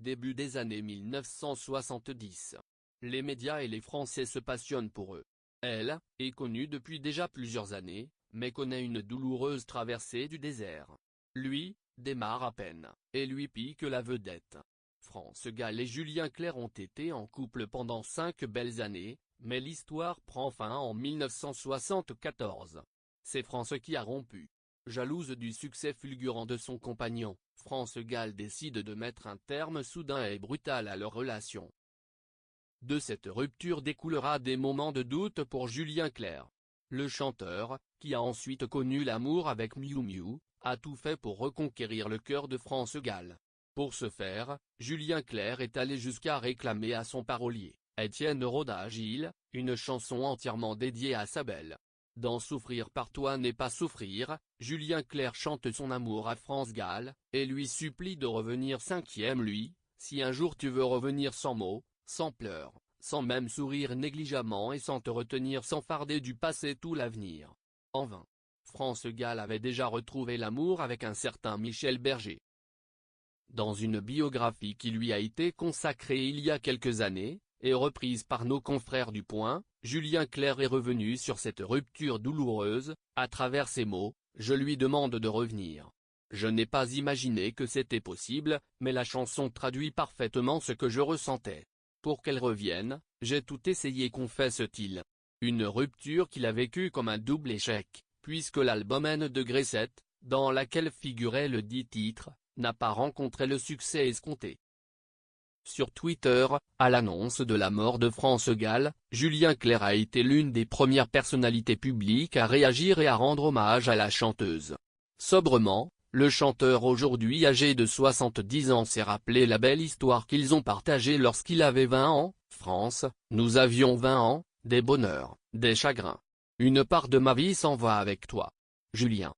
début des années 1970. Les médias et les Français se passionnent pour eux. Elle est connue depuis déjà plusieurs années, mais connaît une douloureuse traversée du désert. Lui, démarre à peine, et lui pique la vedette. France Gall et Julien Clerc ont été en couple pendant 5 belles années, mais l'histoire prend fin en 1974. C'est France qui a rompu. Jalouse du succès fulgurant de son compagnon, France Gall décide de mettre un terme soudain et brutal à leur relation. De cette rupture découlera des moments de doute pour Julien Clerc. Le chanteur, qui a ensuite connu l'amour avec Miu Miu, a tout fait pour reconquérir le cœur de France Gall. Pour ce faire, Julien Clerc est allé jusqu'à réclamer à son parolier, Étienne Roda-Gil, une chanson entièrement dédiée à sa belle. Dans Souffrir par toi n'est pas souffrir, Julien Clerc chante son amour à France Gall, et lui supplie de revenir lui, si un jour tu veux revenir sans mots, sans pleurs, sans même sourire négligemment et sans te retenir sans farder du passé tout l'avenir. En vain. France Gall avait déjà retrouvé l'amour avec un certain Michel Berger. Dans une biographie qui lui a été consacrée il y a quelques années, et reprise par nos confrères du Point, Julien Clerc est revenu sur cette rupture douloureuse, à travers ces mots, « Je lui demande de revenir. Je n'ai pas imaginé que c'était possible, mais la chanson traduit parfaitement ce que je ressentais. Pour qu'elle revienne, j'ai tout essayé » confesse-t-il. Une rupture qu'il a vécue comme un double échec, puisque l'album N Degré 7, dans laquelle figurait le dit titre, n'a pas rencontré le succès escompté. Sur Twitter, à l'annonce de la mort de France Gall, Julien Clerc a été l'une des premières personnalités publiques à réagir et à rendre hommage à la chanteuse. Sobrement, le chanteur aujourd'hui âgé de 70 ans s'est rappelé la belle histoire qu'ils ont partagée lorsqu'il avait 20 ans, « France, nous avions 20 ans, des bonheurs, des chagrins. Une part de ma vie s'en va avec toi. Julien.